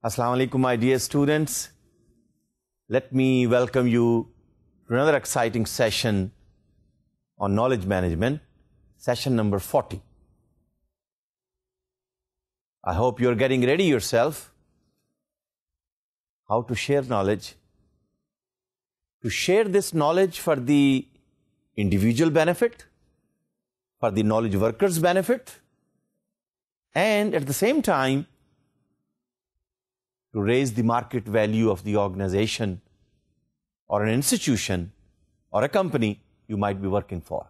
Assalamu alaikum, my dear students. Let me welcome you to another exciting session on knowledge management, session number 40. I hope you're getting ready yourself. How to share knowledge. To share this knowledge for the individual benefit, for the knowledge workers' benefit, and at the same time, to raise the market value of the organization or an institution or a company you might be working for.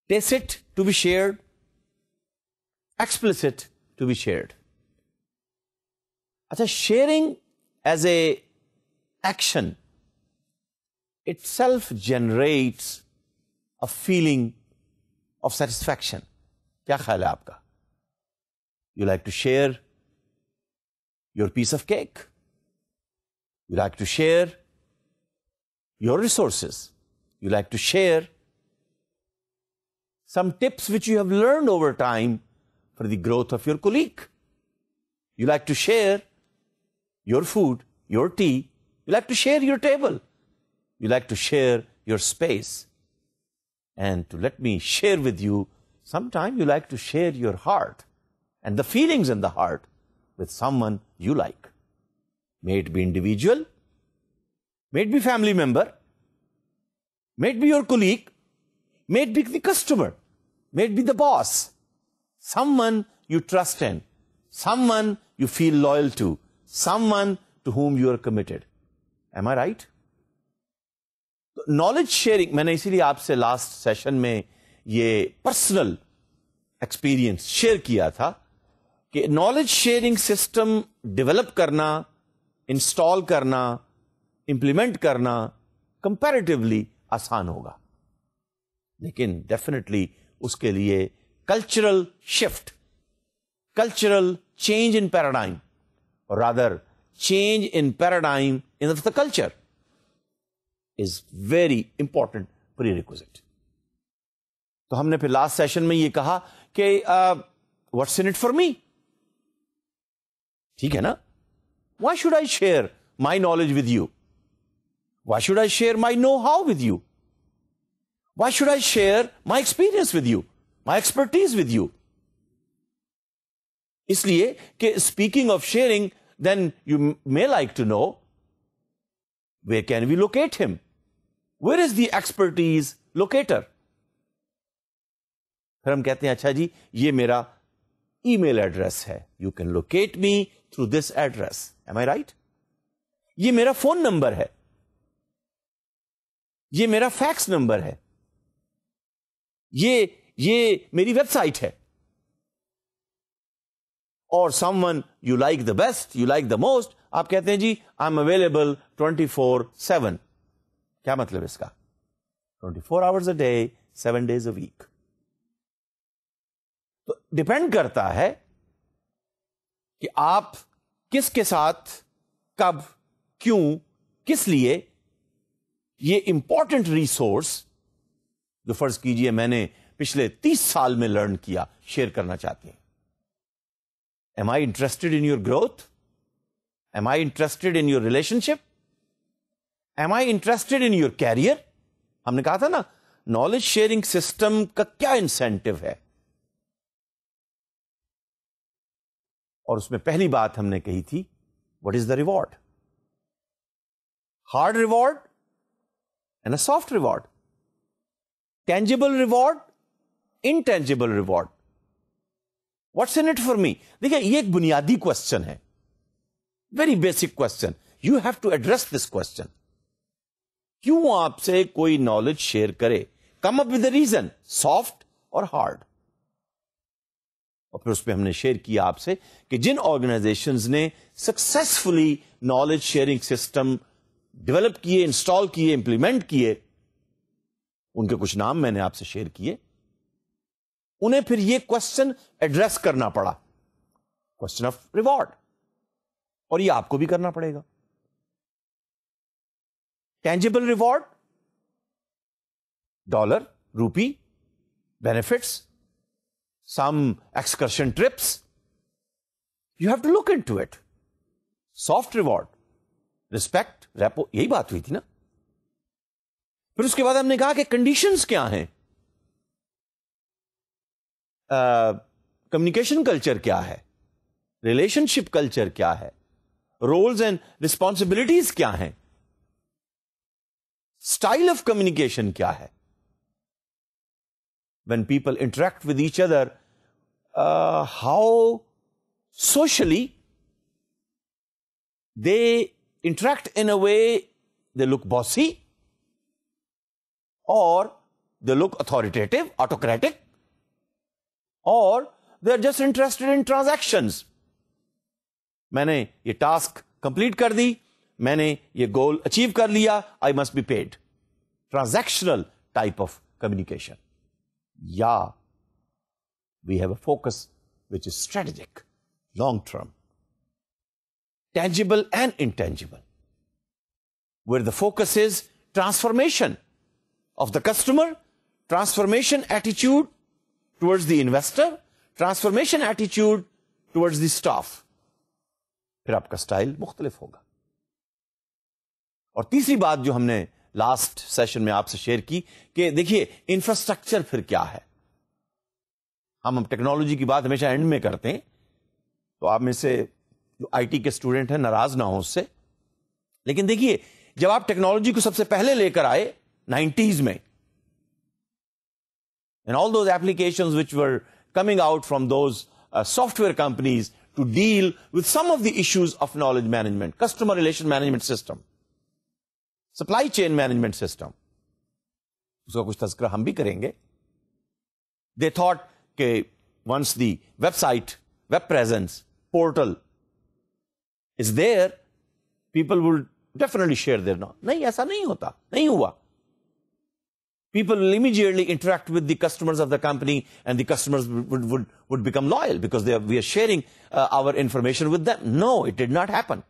Tacit to be shared, explicit to be shared. Achha, sharing as a action itself generates a feeling of satisfaction. Kya khayal hai aapka? You like to share your piece of cake. You like to share your resources. You like to share some tips which you have learned over time for the growth of your colleague. You like to share your food, your tea. You like to share your table. You like to share your space. And to let me share with you, sometimes you like to share your heart and the feelings in the heart with someone you like. May it be individual, may it be family member, may it be your colleague, may it be the customer, may it be the boss, someone you trust in, someone you feel loyal to, someone to whom you are committed. Am I right? Knowledge sharing, میں نے اسی لیے آپ سے last session میں یہ personal experience share کیا تھا کہ نالج شیئرنگ سسٹم ڈیولپ کرنا، انسٹال کرنا، امپلیمنٹ کرنا کمپیریٹیولی آسان ہوگا، لیکن ڈیفینیٹلی اس کے لیے cultural shift, cultural change in paradigm, اور rather change in paradigm in the culture is very important prerequisite. تو ہم نے پھر لاسٹ سیشن میں یہ کہا کہ what's in it for me. ٹھیک ہے نا؟ Why should I share my knowledge with you? Why should I share my know how with you? Why should I share my experience with you, my expertise with you? اس لیے کہ speaking of sharing, then you may like to know where can we locate him, where is the expertise locator. پھر ہم کہتے ہیں اچھا جی یہ میرا ای میل ایڈریس ہے، you can locate me through this address. Am I right? یہ میرا فون نمبر ہے، یہ میرا فیکس نمبر ہے، یہ میری ویب سائٹ ہے. اور some one you like the best, you like the most, آپ کہتے ہیں جی آئی ایم اویلیبل 24/7. کیا مطلب اس کا؟ 24 hours a day 7 days a week. تو ڈپینڈ کرتا ہے کہ آپ کس کے ساتھ، کب، کیوں، کس لیے یہ امپورٹنٹ ریسورس جو فرض کیجئے میں نے پچھلے 30 سال میں لرن کیا، شیئر کرنا چاہتے ہیں. Am I interested in your growth? Am I interested in your relationship? Am I interested in your career? ہم نے کہا تھا نا نالج شیئرنگ سسٹم کا کیا انسینٹو ہے، اور اس میں پہلی بات ہم نے کہی تھی what is the reward? Hard reward and a soft reward. Tangible reward, intangible reward. What's in it for me? دیکھیں یہ ایک بنیادی کوشچن ہے، very basic question. You have to address this question. کیوں آپ سے کوئی نالج شیئر کرے؟ Come up with a reason, soft اور ہارڈ. اور پھر اس پہ ہم نے شیئر کیا آپ سے کہ جن آرگنائزیشنز نے successfully knowledge sharing system develop کیے، انسٹال کیے، امپلیمنٹ کیے، ان کے کچھ نام میں نے آپ سے شیئر کیے. انہیں پھر یہ کوشچن ایڈریس کرنا پڑا، کوشچن آف ریوارڈ، اور یہ آپ کو بھی کرنا پڑے گا. Tangible reward, dollar, rupee, benefits, some excursion trips, You have to look into it. Soft reward, respect, repo, یہی بات ہوئی تھی نا. پھر اس کے بعد ہم نے کہا کہ کنڈیشنز کیا ہیں, کمیونیکیشن کلچر کیا ہے, ریلیشن شپ کلچر کیا ہے, رولز اینڈ ریسپانسبلٹیز کیا ہیں, اسٹائل آف کمیونیکیشن کیا ہے. When people interact with each other, how socially they interact in a way they look bossy, or they look authoritative, autocratic, or they're just interested in transactions. میں نے یہ task complete کر دی, میں نے یہ goal achieve کر لیا, I must be paid. Transactional type of communication. Yeah, we have a focus which is strategic, long-term, tangible and intangible, where the focus is transformation of the customer, transformation attitude towards the investor, transformation attitude towards the staff. پھر آپ کا style مختلف ہوگا. اور تیسری بات جو ہم نے لاسٹ سیشن میں آپ سے شیئر کی کہ دیکھیے انفراسٹرکچر پھر کیا ہے. ہم ٹیکنالوجی کی بات ہمیشہ اینڈ میں کرتے ہیں, تو آپ میں سے جو آئی ٹی کے اسٹوڈنٹ ہیں ناراض نہ ہوں اس سے, لیکن دیکھیے جب آپ ٹیکنالوجی کو سب سے پہلے لے کر آئے 90s میں, and all those applications which were coming out from those software companies to deal with some of the issues of knowledge management, customer relation management system, supply chain management system, اس کا کچھ تذکرہ ہم بھی کریں گے. They thought کہ once the website, web presence, portal is there, people will definitely share their knowledge. نہیں, ایسا نہیں ہوتا, نہیں ہوا. People will immediately interact with the customers of the company, and the customers would become loyal because we are sharing our information with them. No, it did not happen.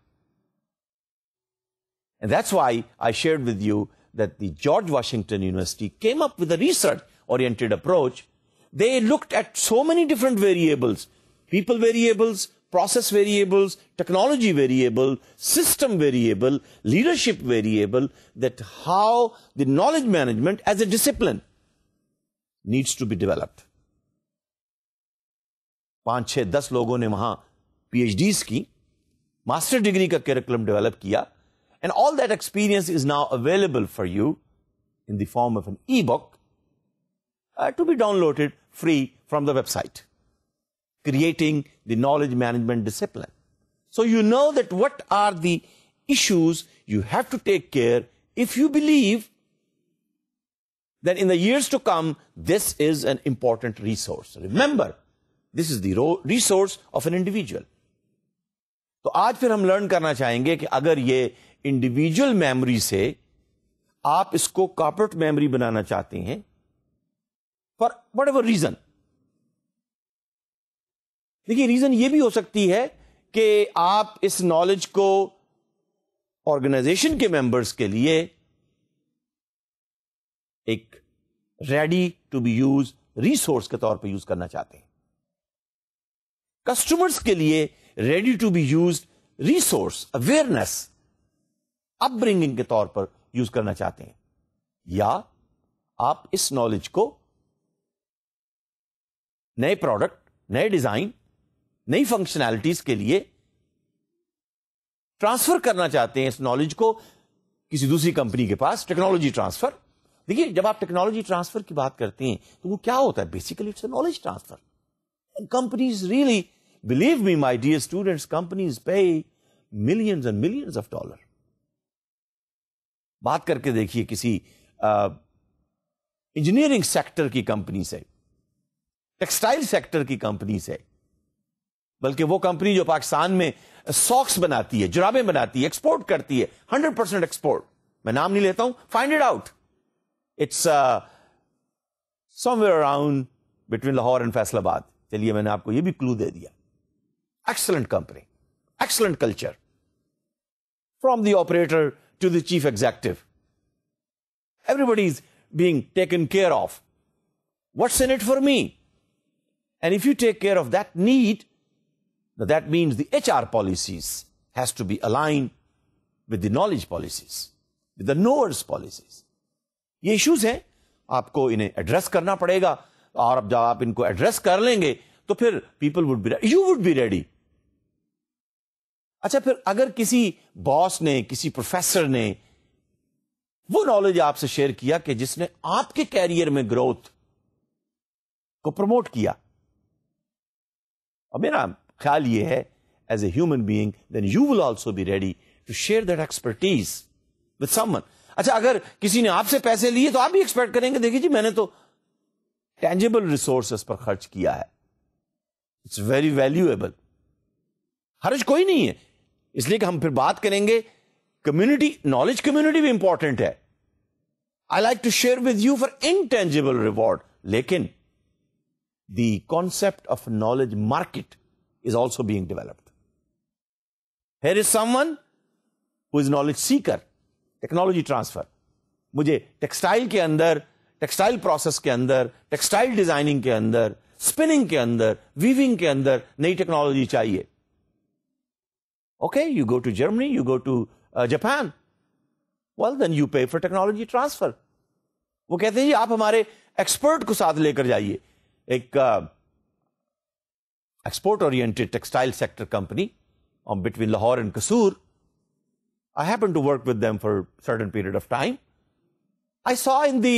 And that's why I shared with you that the George Washington University came up with a research-oriented approach. They looked at so many different variables, people variables, process variables, technology variable, system variable, leadership variable, that how the knowledge management as a discipline needs to be developed. 5-6-10 لوگوں نے وہاں P H Ds کی, master degree کا curriculum develop کیا, and all that experience is now available for you in the form of an e-book to be downloaded free from the website. Creating the knowledge management discipline. So you know that what are the issues you have to take care if you believe that in the years to come, this is an important resource. Remember, this is the resource of an individual. تو آج پھر ہم learn کرنا چاہیں گے کہ اگر یہ انڈیویجول میموری سے آپ اس کو کارپوریٹ میموری بنانا چاہتے ہیں فار وٹ ایور ریزن. دیکھیے ریزن یہ بھی ہو سکتی ہے کہ آپ اس نالج کو آرگنائزیشن کے ممبرس کے لیے ایک ready to be use resource کے طور پہ یوز کرنا چاہتے ہیں, کسٹمرس کے لیے ready to be use resource awareness up bringing کے طور پر یوز کرنا چاہتے ہیں, یا آپ اس نالج کو نئے پروڈکٹ, نئے ڈیزائن, نئی فنکشنالٹیز کے لیے ٹرانسفر کرنا چاہتے ہیں اس نالج کو کسی دوسری کمپنی کے پاس. ٹیکنالوجی ٹرانسفر, دیکھیے جب آپ ٹیکنالوجی ٹرانسفر کی بات کرتے ہیں تو وہ کیا ہوتا ہے, basically it's a knowledge transfer. Companies really, believe me my dear students, companies pay millions and millions of dollar. بات کر کے دیکھیے کسی انجینئرنگ سیکٹر کی کمپنی سے, ٹیکسٹائل سیکٹر کی کمپنی سے, بلکہ وہ کمپنی جو پاکستان میں ساکس بناتی ہے, جرابیں بناتی ہے, ایکسپورٹ کرتی ہے, 100% ایکسپورٹ, میں نام نہیں لیتا ہوں, find it out, it's somewhere around between Lahore and Faisalabad. چلیے میں نے آپ کو یہ بھی کلو دے دیا. Excellent company, excellent culture, from the operator to the chief executive, everybody is being taken care of. What's in it for me? And if you take care of that need, Now that means the HR policies has to be aligned with the knowledge policies, with the knowers policies. یہ issues ہیں, آپ کو انہیں address کرنا پڑے گا, اور اب جب آپ ان کو ایڈریس کر لیں گے تو پھر people would be ready, you would be ready. اچھا, پھر اگر کسی باس نے, کسی پروفیسر نے وہ نالج آپ سے شیئر کیا کہ جس نے آپ کے کیریئر میں گروتھ کو پروموٹ کیا, اور میرا خیال یہ ہے as a human being, then you will also be ready to share that expertise with someone. اچھا, اگر کسی نے آپ سے پیسے لیے تو آپ بھی ایکسپیکٹ کریں گے, دیکھیے جی میں نے تو ٹینجیبل ریسورسز پر خرچ کیا ہے, اٹس ویری ویلیویبل, حرج کوئی نہیں ہے. اس لیے کہ ہم پھر بات کریں گے کمیونٹی, نالج کمیونٹی بھی امپورٹنٹ ہے. I like to share with you for intangible reward, لیکن the concept of knowledge market is also being developed. Here is someone who is knowledge seeker. Technology transfer, مجھے textile کے اندر, textile process کے اندر, textile designing کے اندر, spinning کے اندر, weaving کے اندر نئی ٹیکنالوجی چاہیے. Okay, you go to Germany, you go to Japan, well then you pay for technology transfer. وہ کہتے ہیں جی آپ ہمارے ایکسپرٹ کو ساتھ لے کر جائیے. ایک export oriented textile sector company between Lahore and Kasur, I happened to work with them for a certain period of time. I saw in the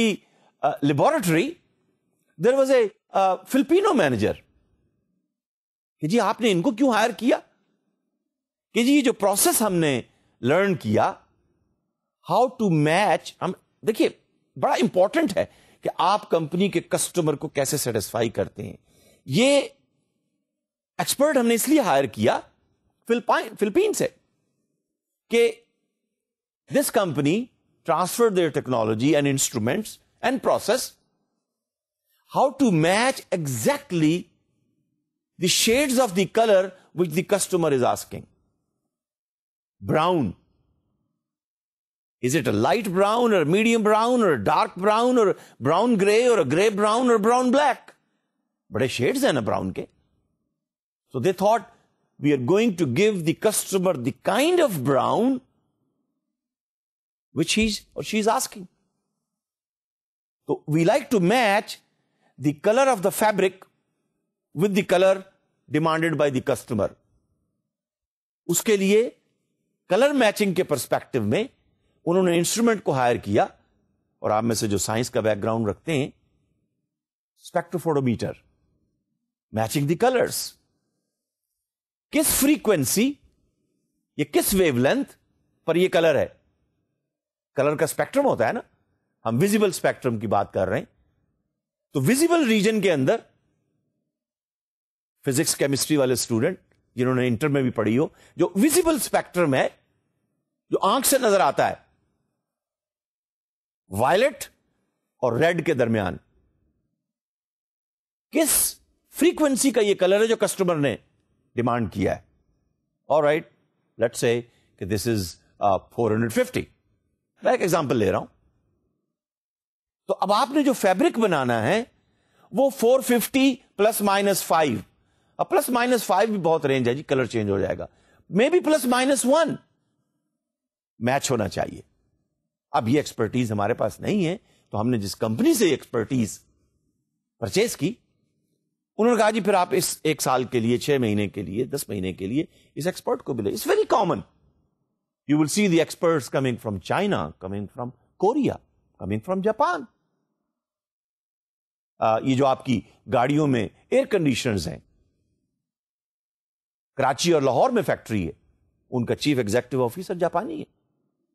laboratory there was a Filipino manager. کہ جی آپ نے ان کو کیوں ہائر کیا؟ کہ جی جو process ہم نے لرن کیا, ہاؤ ٹو میچ, ہم دیکھیے بڑا امپورٹنٹ ہے کہ آپ کمپنی کے کسٹمر کو کیسے سیٹسفائی کرتے ہیں. یہ ایکسپرٹ ہم نے اس لیے ہائر کیا فلپین سے کہ this company transferred their technology and instruments and process how to match exactly the shades of the color which the customer is asking. Brown. Is it a light brown or a medium brown or a dark brown or a brown gray or a gray brown or brown black? Bade shades hain na brown ke. So they thought we are going to give the customer the kind of brown which he's or she's asking. So we like to match the color of the fabric with the color demanded by the customer. اس کے لیے colour matching کے perspective میں انہوں نے instrument کو higher کیا, اور آپ میں سے جو سائنس کا بیک گراؤنڈ رکھتے ہیں, اسپیکٹروفوٹومیٹر, میچنگ دی کلرس. کس فریکوینسی یا کس ویو لینتھ پر یہ کلر ہے. کلر کا اسپیکٹرم ہوتا ہے نا, ہم ویزیبل اسپیکٹرم کی بات کر رہے ہیں. تو ویزیبل ریجن کے اندر فزکس کیمسٹری والے اسٹوڈنٹ جنہوں نے انٹر میں بھی پڑھی ہو, جو ویزیبل اسپیکٹرم ہے جو آنکھ سے نظر آتا ہے, وائلٹ اور ریڈ کے درمیان کس فریکوینسی کا یہ کلر ہے جو کسٹمر نے ڈیمانڈ کیا ہے. آلرائٹ, لیٹس سے کہ دس از 450. میں ایک ایگزامپل لے رہا ہوں. تو اب آپ نے جو فیبرک بنانا ہے وہ 450 پلس مائنس 5. اب پلس مائنس 5 بھی بہت رینج ہے جی, کلر چینج ہو جائے گا. Maybe plus minus 1 match ہونا چاہیے. اب یہ ایکسپرٹیز ہمارے پاس نہیں ہے, تو ہم نے جس کمپنی سے ایکسپرٹیز پرچیز کی, انہوں نے کہا جی پھر آپ اس 1 سال کے لیے, 6 مہینے کے لیے, 10 مہینے کے لیے اس ایکسپرٹ کو ملے. It's very common. You will see the experts coming from China, coming from Korea, coming from Japan. یہ جو آپ کی گاڑیوں میں ایئر کنڈیشنرز ہیں, کراچی اور لاہور میں فیکٹری ہے, ان کا چیف ایگزیکٹو آفیسر جاپانی ہے,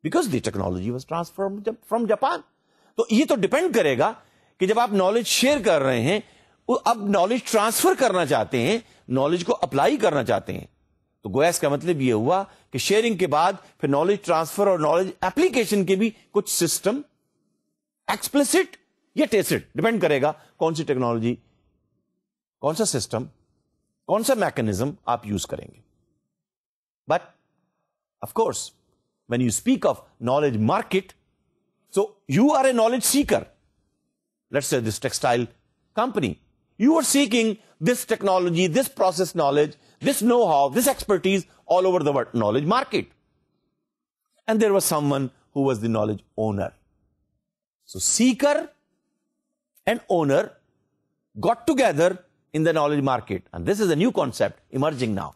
because the technology was transferred from Japan. تو یہ تو ڈپینڈ کرے گا کہ جب آپ نالج شیئر کر رہے ہیں, اب نالج ٹرانسفر کرنا چاہتے ہیں, نالج کو اپلائی کرنا چاہتے ہیں, تو گویا اس کا مطلب یہ ہوا کہ شیئرنگ کے بعد پھر نالج ٹرانسفر اور نالج ایپلیکیشن کے بھی کچھ سسٹم ایکسپلسٹ یا ٹیسٹ ڈپینڈ کرے گا کون سی ٹیکنالوجی, کون سا سسٹم, کون سا میکنزم آپ یوز کریں گے. But of course when you speak of knowledge market, so you are a knowledge seeker. Let's say this textile company, you are seeking this technology, this process knowledge this know-how, this expertise all over the knowledge market. And there was someone who was the knowledge owner. So seeker and owner got together in the knowledge market. And this is a new concept emerging now.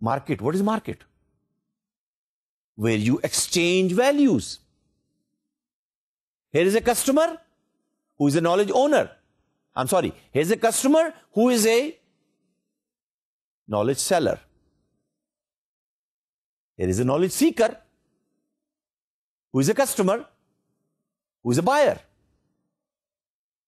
market, what is market? Where you exchange values. Here is a customer who is a knowledge owner. I'm sorry, here's a customer who is a knowledge seller. Here is a knowledge seeker who is a customer, who is a buyer.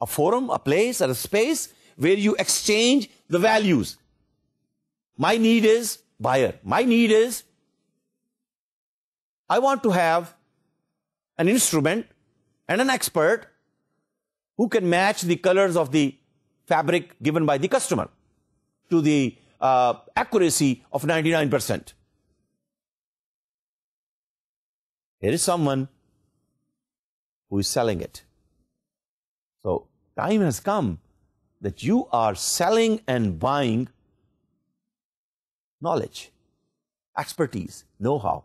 A forum, a place, or a space where you exchange the values. My need is buyer. My need is I want to have an instrument and an expert who can match the colors of the fabric given by the customer to the accuracy of 99%. Here is someone who is selling it. So time has come that you are selling and buying knowledge, expertise, know-how,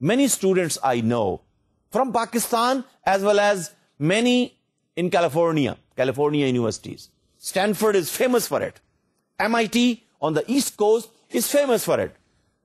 Many students I know from Pakistan as well as many in California universities. Stanford is famous for it. MIT on the East Coast is famous for it.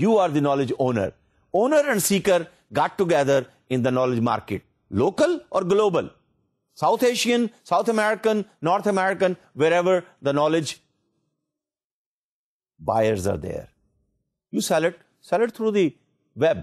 You are the knowledge owner. Owner and seeker got together in the knowledge market. Local or global? South Asian, South American, North American, wherever the knowledge buyers are there. You sell it through the web.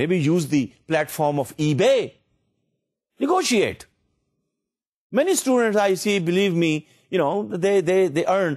maybe use the platform of eBay. Negotiate. Many students I see, believe me, they earn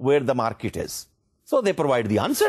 where the market is. So they provide the answer.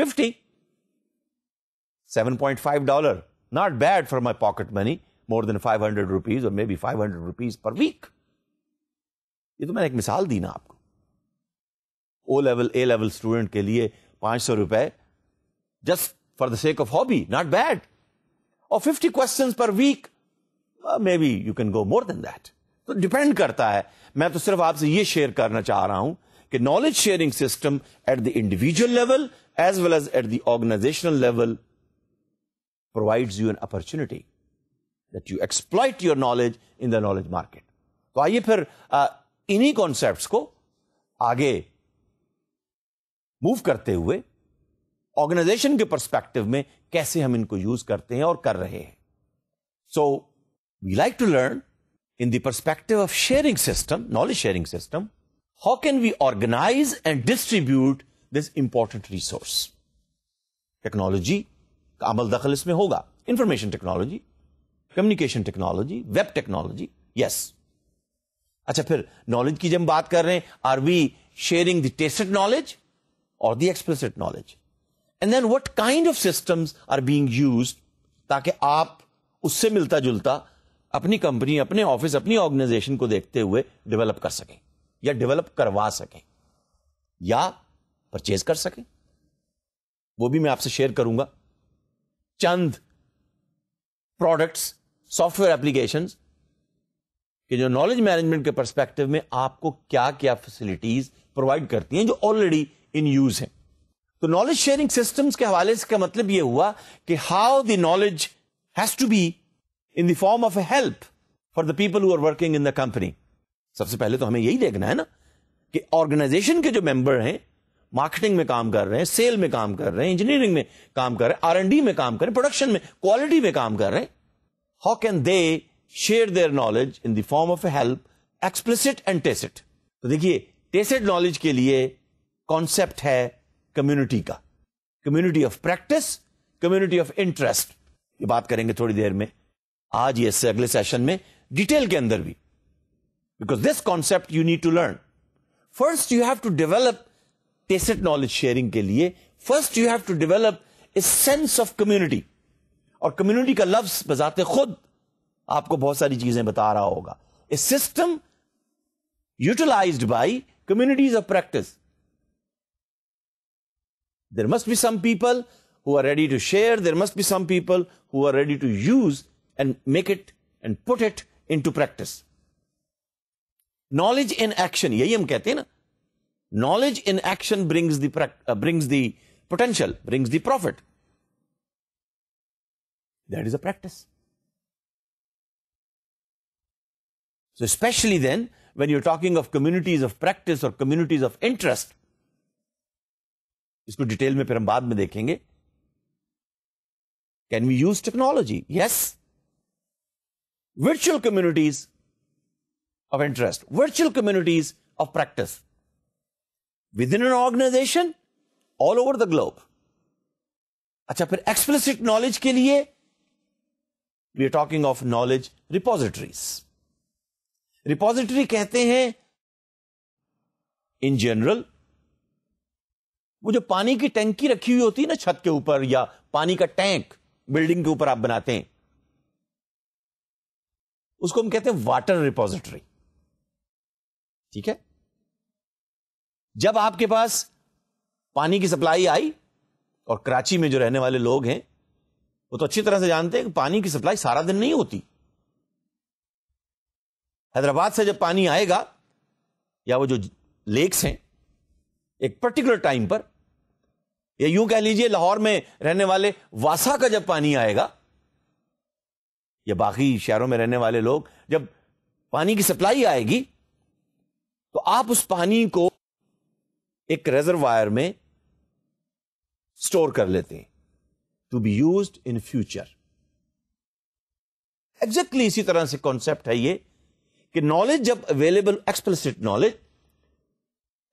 50, $7.5. Not bad for my pocket money. More than 500 rupees or maybe 500 rupees per week. یہ تو میں نے ایک مثال دی نا آپ کو. O level, A level student کے لیے 500 روپے just for the sake of hobby, not bad. اور 50 questions per week, maybe you can go more than that. تو ڈپینڈ کرتا ہے. میں تو صرف آپ سے یہ شیئر کرنا چاہ رہا ہوں کہ knowledge sharing system at the individual level as well as at the organizational level provides you an opportunity that you exploit your knowledge in the knowledge market. تو آئیے پھر انہی کانسیپٹس کو آگے موو کرتے ہوئے آرگنائزیشن کے پرسپیکٹو میں کیسے ہم ان کو یوز کرتے ہیں اور کر رہے ہیں. So we like to learn in the perspective of sharing system, knowledge sharing system, how can we organize and distribute this important resource? Technology کا عمل دخل اس میں ہوگا. Information technology, communication technology, web technology. Yes. اچھا, پھر knowledge کی جب ہم بات کر رہے ہیں, are we sharing the tacit knowledge اور the explicit knowledge, and then what kind of systems are being used, تاکہ آپ اس سے ملتا جلتا اپنی کمپنی, اپنے آفس, اپنی آرگنائزیشن کو دیکھتے ہوئے ڈیولپ کر سکیں یا ڈیولپ کروا سکیں یا پرچیز کر سکیں. وہ بھی میں آپ سے شیئر کروں گا چند پروڈکٹس, سافٹ ویئر ایپلیکیشنز کہ جو نالج مینجمنٹ کے پرسپیکٹو میں آپ کو کیا کیا فیسلٹیز پرووائڈ کرتی ہیں جو آلریڈی ان یوز ہیں. تو نالج شیئرنگ سسٹمز کے حوالے سے کا مطلب یہ ہوا کہ how the knowledge has to be in the form of a help for the people who are working in the company. سب سے پہلے تو ہمیں یہی دیکھنا ہے نا کہ آرگنائزیشن کے جو ممبر ہیں, مارکیٹنگ میں کام کر رہے ہیں, سیل میں کام کر رہے ہیں, انجینئرنگ میں کام کر رہے ہیں, R&D میں کام کر رہے ہیں, پروڈکشن میں, کوالٹی میں کام کر رہے ہیں, how can they share their knowledge in the form of a help, explicit and tacit. تو دیکھیے, tacit knowledge کے لیے کانسیپٹ ہے کمیونٹی کا, community of practice, community of interest. یہ بات کریں گے تھوڑی دیر میں, آج یہ سے اگلے سیشن میں ڈیٹیل کے اندر بھی, because this concept you need to learn. First you have to develop tacit knowledge sharing کے لیے, first you have to develop a sense of community. اور کمیونٹی کا لفظ بذات خود آپ کو بہت ساری چیزیں بتا رہا ہوگا. A system utilized by communities of practice. There must be some people who are ready to share, there must be some people who are ready to use and make it and put it into practice. Knowledge in action, yahi hum kehte hain na, knowledge in action brings the potential, brings the profit. That is a practice. So especially then when you're talking of communities of practice or communities of interest, اس کو detail میں پھر ہم بعد میں دیکھیں گے. Can we use technology? Yes. Virtual communities of interest, virtual communities of practice within an organization all over the globe. اچھا, پھر explicit knowledge کے لیے we are talking of knowledge repositories. Repository کہتے ہیں in general وہ جو پانی کی ٹینکی رکھی ہوئی ہوتی ہے نا چھت کے اوپر, یا پانی کا ٹینک بلڈنگ کے اوپر آپ بناتے ہیں, اس کو ہم کہتے ہیں واٹر ریپوزیٹری. ٹھیک ہے, جب آپ کے پاس پانی کی سپلائی آئی, اور کراچی میں جو رہنے والے لوگ ہیں وہ تو اچھی طرح سے جانتے ہیں کہ پانی کی سپلائی سارا دن نہیں ہوتی. حیدرآباد سے جب پانی آئے گا, یا وہ جو لیکس ہیں, ایک پرٹیکولر ٹائم پر, یا یوں کہہ لیجئے لاہور میں رہنے والے واسا کا جب پانی آئے گا, یا باقی شہروں میں رہنے والے لوگ, جب پانی کی سپلائی آئے گی تو آپ اس پانی کو ایک ریزروائر میں سٹور کر لیتے ہیں to be used in future. Exactly اسی طرح سے کانسیپٹ ہے یہ کہ نالج جب اویلیبل, ایکسپلسٹ نالج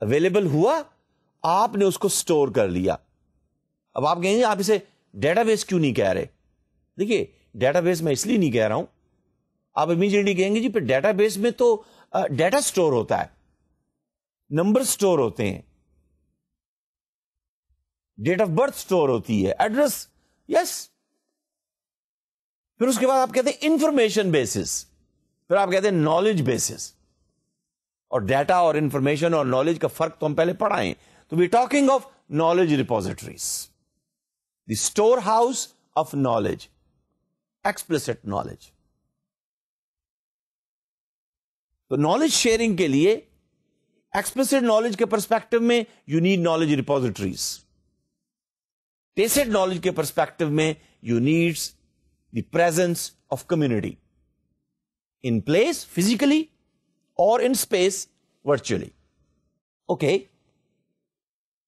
اویلیبل ہوا, آپ نے اس کو سٹور کر لیا. اب آپ کہیں گے آپ اسے ڈیٹا بیس کیوں نہیں کہہ رہے؟ دیکھیے, ڈیٹا بیس میں اس لیے نہیں کہہ رہا ہوں, آپ امیجیٹلی کہیں گے جی پھر ڈیٹا بیس میں تو ڈیٹا سٹور ہوتا ہے, نمبر سٹور ہوتے ہیں, ڈیٹ آف برتھ سٹور ہوتی ہے, ایڈریس. یس. پھر اس کے بعد آپ کہتے ہیں انفارمیشن بیسس, پھر آپ کہتے ہیں نالج بیسس. اور ڈیٹا اور انفارمیشن اور نالج کا فرق تو ہم پہلے پڑھائیں. تو we talking of knowledge repositories, the store house of knowledge, explicit knowledge. تو نالج شیئرنگ کے لیے ایکسپلسٹ نالج کے پرسپیکٹو میں you need knowledge repositories. Tacit knowledge کے پرسپیکٹو میں you needs the presence of community in place physically اور in space virtually. Okay,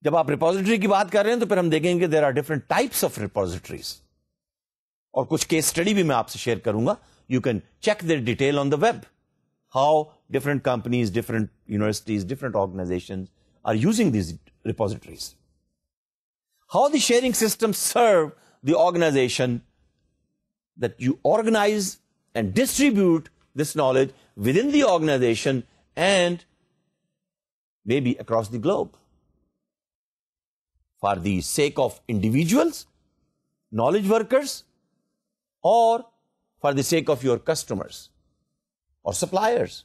جب آپ ریپوزیٹری کی بات کر رہے ہیں تو پھر ہم دیکھیں گے there are different types of repositories, اور کچھ کیس اسٹڈی بھی میں آپ سے شیئر کروں گا. You can check their detail on the web, how different companies, different universities, different organisation are using these repositories. how the sharing systems serve the organization, that you organize and distribute this knowledge within the organization and maybe across the globe for the sake of individuals, knowledge workers, or for the sake of your customers or suppliers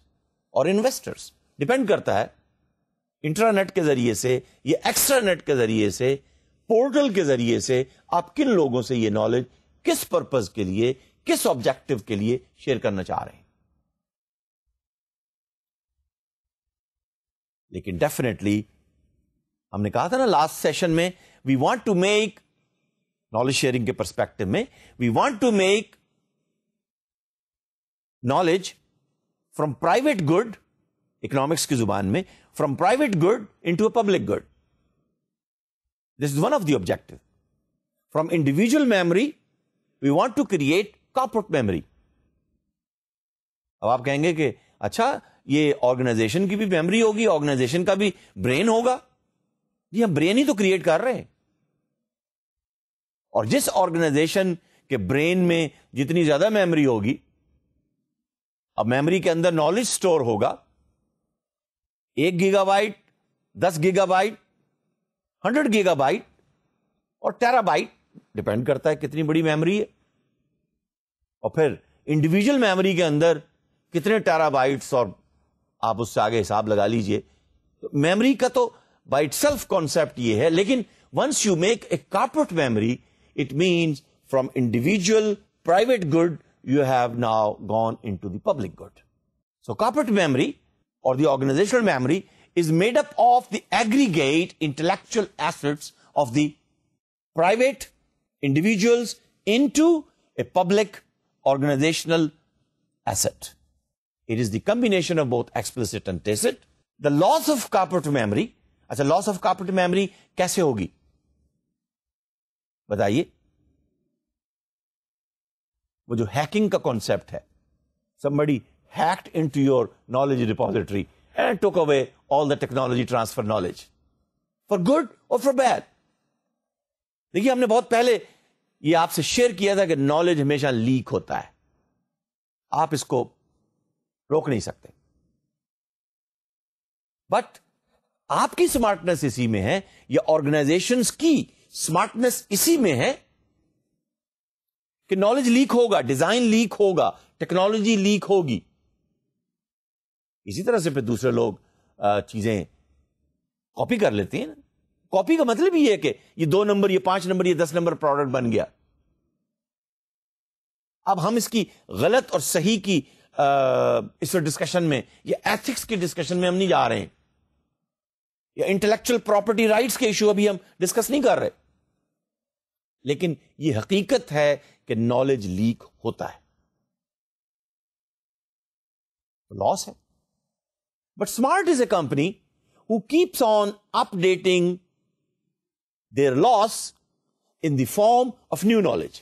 or investors. Depend کرتا ہے intranet کے ذریعے سے یا extra net کے ذریعے سے, portal کے ذریعے سے آپ کن لوگوں سے یہ نالج کس پرپز کے لیے, کس آبجیکٹو کے لیے شیئر کرنا چاہ رہے ہیں. لیکن ڈیفینیٹلی ہم نے کہا تھا نا لاسٹ سیشن میں, we want to make knowledge sharing کے پرسپیکٹو میں, we want to make knowledge from private good, economics کی زبان میں, from private good into a public good. This is one of the objective. From individual memory we want to create corporate memory. اب آپ کہیں گے کہ اچھا یہ آرگنائزیشن کی بھی میموری ہوگی, آرگنائزیشن کا بھی برین ہوگا. جی ہم برین ہی تو کریٹ کر رہے ہیں, اور جس آرگنائزیشن کے برین میں جتنی زیادہ میموری ہوگی, اب میموری کے اندر نالج سٹور ہوگا, 1 gigabyte, 10 gigabyte, 100 gigabyte اور ٹیرا بائٹ, ڈپینڈ کرتا ہے کتنی بڑی میموری ہے. اور پھر انڈیویجل میموری کے اندر کتنے ٹیرا بائٹس, اور آپ اس سے آگے حساب لگا لیجئے. میموری کا تو بائی اٹ سیلف کانسیپٹ یہ ہے, لیکن once you make a corporate memory, it means from individual private good you have now gone into the public good. So corporate memory or the organizational memory is made up of the aggregate intellectual assets of the private individuals into a public organizational asset. It is the combination of both explicit and tacit. The loss of corporate memory, اچھا loss of corporate memory کیسے ہوگی بتائیے. وہ جو hacking کا concept ہے, somebody hacked into your knowledge repository and took away all the technology transfer knowledge for good or for bad. دیکھیے ہم نے بہت پہلے یہ آپ سے شیئر کیا تھا کہ نالج ہمیشہ لیک ہوتا ہے, آپ اس کو روک نہیں سکتے. بٹ آپ کی اسمارٹنس اسی میں ہے, یا آرگنائزیشنز کی اسمارٹنس اسی میں ہے کہ نالج لیک ہوگا, ڈیزائن لیک ہوگا, ٹیکنالوجی لیک ہوگی. اسی طرح سے پھر دوسرے لوگ چیزیں کاپی کر لیتے ہیں. کاپی کا مطلب یہ ہے کہ یہ 2 نمبر, یہ 5 نمبر, یہ 10 نمبر پروڈکٹ بن گیا. اب ہم اس کی غلط اور صحیح کی اس ڈسکشن میں, یا ایتھکس کی ڈسکشن میں ہم نہیں جا رہے ہیں, یا انٹلیکچوئل پراپرٹی رائٹس کے ایشو ابھی ہم ڈسکس نہیں کر رہے. لیکن یہ حقیقت ہے کہ نالج لیک ہوتا ہے, لاس ہے. But smart is a company who keeps on updating their loss in the form of new knowledge.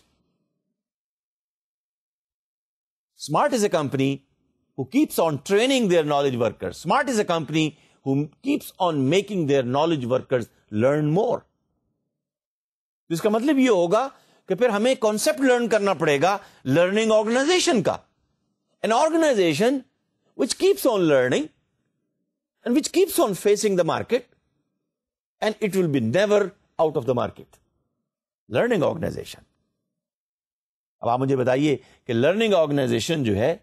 Smart is a company who keeps on training their knowledge workers. Smart is a company who keeps on making their knowledge workers learn more. اس کا مطلب یہ ہوگا کہ پھر ہمیں concept learn کرنا پڑے گا learning organization کا. An organization which keeps on learning and which keeps on facing the market, and it will be never out of the market. Learning organization. اب آپ مجھے بتائیے کہ لرننگ آرگنائزیشن جو ہے,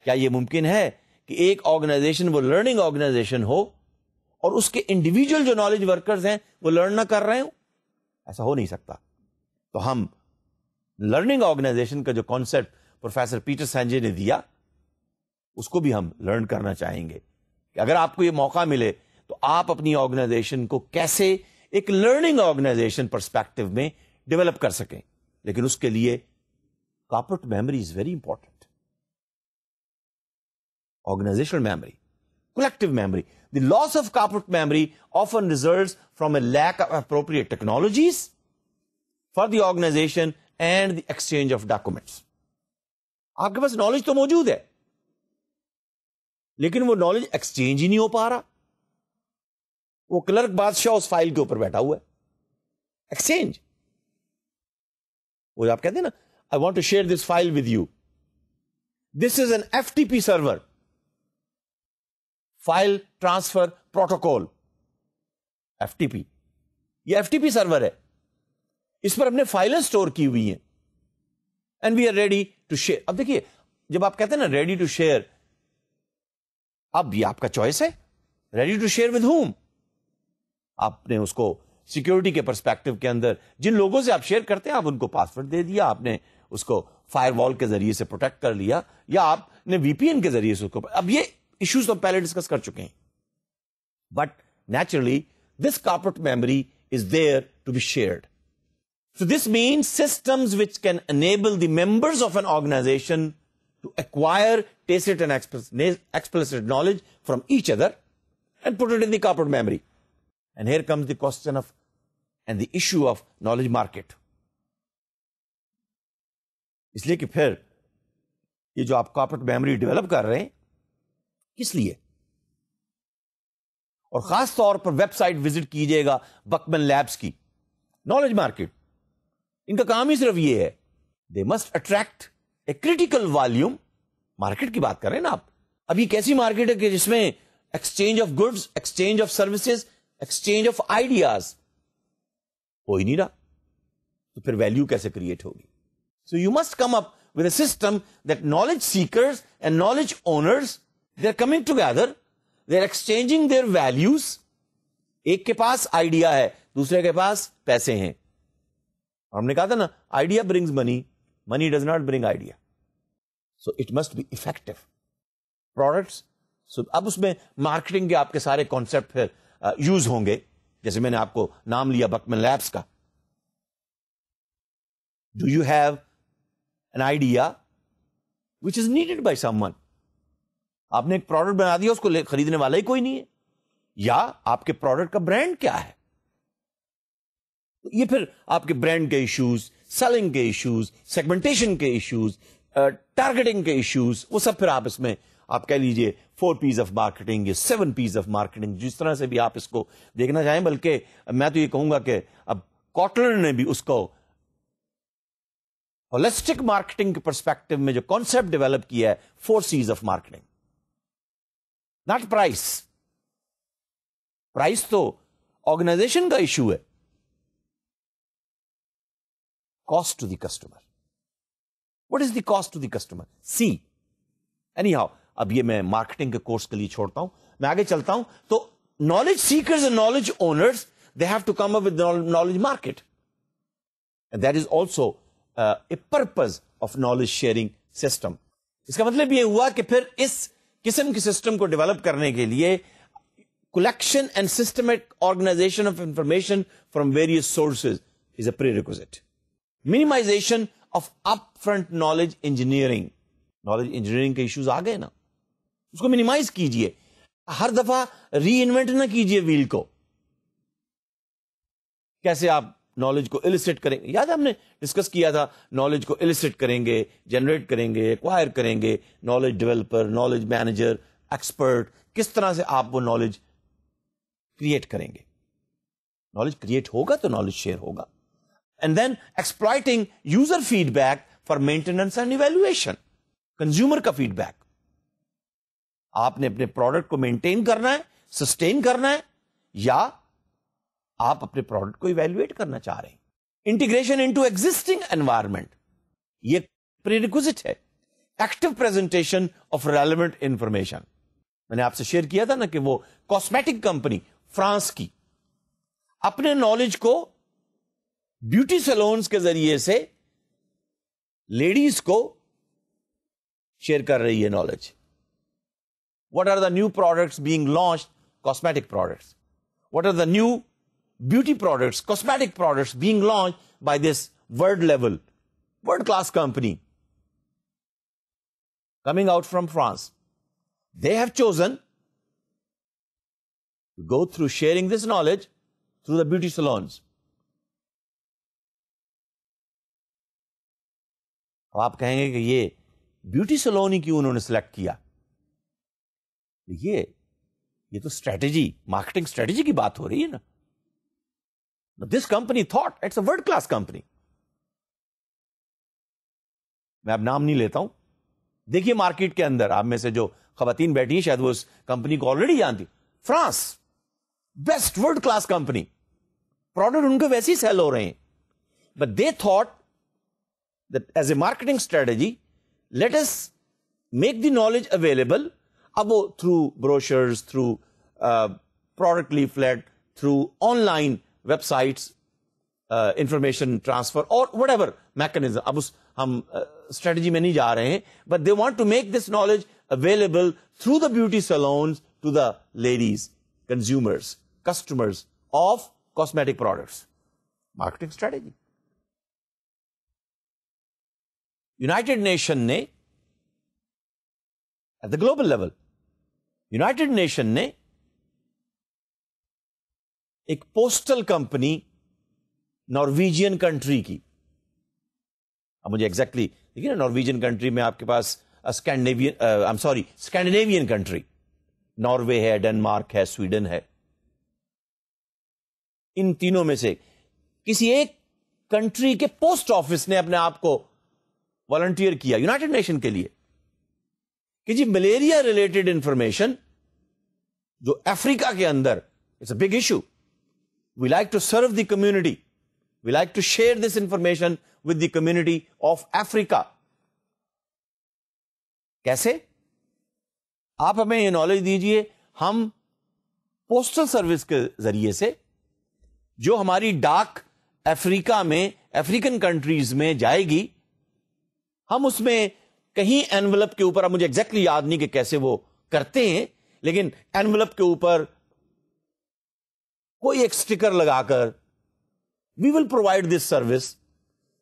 کیا یہ ممکن ہے کہ ایک آرگنائزیشن وہ لرننگ آرگنائزیشن ہو اور اس کے انڈیویجل جو نالج ورکرز ہیں وہ لرن نہ کر رہے ہوں؟ ایسا ہو نہیں سکتا. تو ہم لرننگ آرگنائزیشن کا جو کانسیپٹ پروفیسر پیٹر سینجے نے دیا, اس کو بھی ہم لرن کرنا چاہیں گے کہ اگر آپ کو یہ موقع ملے تو آپ اپنی آرگنائزیشن کو کیسے ایک لرننگ آرگنائزیشن پرسپیکٹو میں ڈیولپ کر سکیں. لیکن اس کے لیے corporate memory is very important. Organizational memory, collective memory. The loss of corporate memory often results from a lack of appropriate technologies for the organization and the exchange of documents. آپ کے پاس knowledge تو موجود ہے, لیکن وہ knowledge exchange ہی نہیں ہو پا رہا. وہ کلرک بادشاہ اس فائل کے اوپر بیٹھا ہوا ہے, ایکسچینج. وہ آپ کہتے ہیں نا, I want to share this file with you. This is an FTP server. File Transfer Protocol. FTP. یہ FTP سرور ہے. اس پر ہم نے فائلیں سٹور کی ہوئی ہیں. And we are ready to share. اب دیکھیے, جب آپ کہتے ہیں نا ready to share, اب یہ آپ کا چوائس ہے. Ready to share with whom? آپ نے اس کو سیکورٹی کے پرسپیکٹو کے اندر جن لوگوں سے آپ شیئر کرتے ہیں, آپ ان کو پاسورڈ دے دیا, آپ نے اس کو فائر وال کے ذریعے سے پروٹیکٹ کر لیا, یا آپ نے وی پی این کے ذریعے سے اس کو. اب یہ ایشوز تو پہلے ڈسکس کر چکے ہیں. But naturally this corporate memory is there to be shared. So this means systems which can enable the members of an organization to acquire tacit and explicit knowledge from each other and put it in the corporate memory. And here comes the question of and the issue of knowledge market. اس لیے کہ پھر یہ جو آپ corporate memory develop کر رہے ہیں کس لیے, اور خاص طور پر ویب سائٹ وزٹ کیجئے گا بکمن لیبس کی, نالج مارکیٹ, ان کا کام ہی صرف یہ ہے, they must attract a critical volume. Market کی بات کر رہے ہیں نا آپ. اب یہ کیسی مارکیٹ ہے کہ جس میں exchange of goods, exchange of services, exchange of ideas ہو ہی نہیں رہا, تو پھر ویلیو کیسے کریٹ ہوگی. So you must come up with a system that knowledge seekers and knowledge owners they are coming together, they are exchanging their values. ایک کے پاس آئیڈیا ہے, دوسرے کے پاس پیسے ہیں. اور ہم نے کہا تھا نا, idea brings money, money does not bring idea. So it must be effective products. So اب اس میں مارکیٹنگ کے آپ کے سارے کانسیپٹ پھر یوز ہوں گے, جیسے میں نے آپ کو نام لیا بکمن لیبس کا. Do you have an idea which is needed by some one. آپ نے ایک پروڈکٹ بنا دیا, اس کو خریدنے والا ہی کوئی نہیں ہے, یا آپ کے پروڈکٹ کا برانڈ کیا ہے. یہ پھر آپ کے برانڈ کے ایشوز, سیلنگ کے ایشوز, سیگمنٹیشن کے ایشوز, ٹارگیٹنگ کے ایشوز, وہ سب پھر آپ اس میں آپ کہہ لیجئے 4 P's آف مارکیٹنگ یا 7 P's آف مارکیٹنگ, جس طرح سے بھی آپ اس کو دیکھنا چاہیں. بلکہ میں تو یہ کہوں گا کہ اب کوٹلر نے بھی اس کو ہولسٹک مارکیٹنگ کے پرسپیکٹو میں جو کانسیپٹ ڈیولپ کیا ہے, 4 C's of marketing. Not price. Price تو آرگنائزیشن کا ایشو ہے. Cost to the customer. What is the cost to the customer? See anyhow. اب یہ میں مارکیٹنگ کے کورس کے لیے چھوڑتا ہوں, میں آگے چلتا ہوں. تو knowledge seekers and knowledge owners they have to come up with knowledge market. That is also a purpose of knowledge sharing system. اس کا مطلب یہ ہوا کہ پھر اس قسم کے سسٹم کو ڈیولپ کرنے کے لیے collection and systematic organisation of information from various sources is a prerequisite. Minimisation of up front knowledge engineering. Knowledge engineering کے ایشوز آ گئے نا, اس کو منیمائز کیجئے. ہر دفعہ ری انوینٹ نہ کیجئے ویل کو. کیسے آپ نالج کو السٹ کریں گے, یاد ہے ہم نے ڈسکس کیا تھا, نالج کو السٹ کریں گے, جنریٹ کریں گے, ایکوائر کریں گے. Knowledge developer, knowledge manager, expert, کس طرح سے آپ وہ نالج کریٹ کریں گے. نالج کریٹ ہوگا تو نالج شیئر ہوگا. And then exploiting user feedback for maintenance and evaluation. Consumer کا فیڈ بیک. آپ نے اپنے پروڈکٹ کو مینٹین کرنا ہے, سسٹین کرنا ہے, یا آپ اپنے پروڈکٹ کو ایویلویٹ کرنا چاہ رہے ہیں. انٹیگریشن انٹو ایگزسٹنگ انوائرمنٹ, یہ پری-ریکوزٹ ہے. Active presentation of relevant information. میں نے آپ سے شیئر کیا تھا نا کہ وہ کاسمیٹک کمپنی فرانس کی اپنے نالج کو بیوٹی سیلونز کے ذریعے سے لیڈیز کو شیئر کر رہی ہے knowledge. What are the new products being launch? Cosmetic products. What are the new beauty products, cosmetic products being launched by this world class company coming out from France. They have chosen to go through sharing this knowledge through the beauty salons. اب آپ کہیں گے کہ یہ beauty سلون ہی کیوں انہوں نے select کیا؟ یہ تو اسٹریٹجی, مارکیٹنگ اسٹریٹجی کی بات ہو رہی ہے نا. But this company thought it's a world class company. میں اب نام نہیں لیتا ہوں. دیکھیے مارکیٹ کے اندر آپ میں سے جو خواتین بیٹھی ہیں شاید وہ اس کمپنی کو آلریڈی جانتی. France best world class company, product ان کے ویسے ہی سیل ہو رہے ہیں. But they thought that as a marketing strategy let us make the knowledge available. اب وہ through brochures, through product leaflet, through online websites, information transfer اور وٹ ایور میکنزم. اب اس ہم اسٹریٹجی میں نہیں جا رہے ہیں, but they want to make this knowledge available through the beauty salons to the ladies, consumers, customers of cosmetic products. Marketing strategy. United Nation نے at the global level, United Nation نے ایک postal company Norwegian country کی. اب مجھے exactly دیکھیے نا, Norwegian country میں آپ کے پاس اسکینڈینیوین کنٹری, ناروے ہے, ڈنمارک ہے, سویڈن ہے. ان تینوں میں سے کسی ایک کنٹری کے پوسٹ آفس نے اپنے آپ کو والنٹیئر کیا یونائٹڈ نیشن کے لیے کہ جی ملیریا ریلیٹڈ انفارمیشن جو افریقہ کے اندر it's a big issue, we like to serve the community, we like to share this information with the community of Africa. کیسے؟ آپ ہمیں یہ نالج دیجئے, ہم پوسٹل سروس کے ذریعے سے جو ہماری ڈاک افریقہ میں, افریقن کنٹریز میں جائے گی, ہم اس میں کہیں اینولپ کے اوپر, اب مجھے ایگزیکٹلی یاد نہیں کہ کیسے وہ کرتے ہیں, لیکن اینولپ کے اوپر کوئی ایک اسٹیکر لگا کر we will provide this service.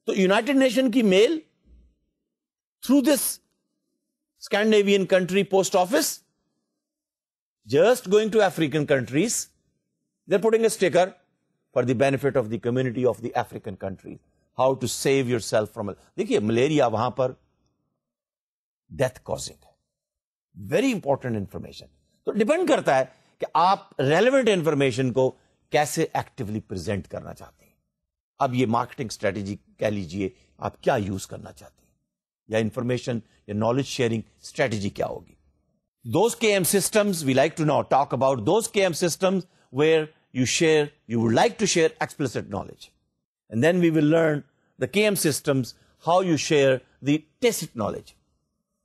تو یونائٹڈ نیشن کی mail through this Scandinavian country post office just going to African countries, they are putting a sticker for the benefit of the community of the African countries, how to save yourself from. دیکھیے malaria وہاں پر death causing ہے, very important information. تو depend کرتا ہے کہ آپ relevant information کو کیسے ایکٹیولی پریزنٹ کرنا چاہتے ہیں. اب یہ مارکیٹنگ اسٹریٹجی کہہ لیجئے آپ کیا یوز کرنا چاہتے ہیں, یا انفارمیشن یا نالج شیئرنگ اسٹریٹجی کیا ہوگی. Those KM systems we like to now talk about those KM systems where you would like to share explicit knowledge, and then we will learn the KM systems how you share the tacit knowledge.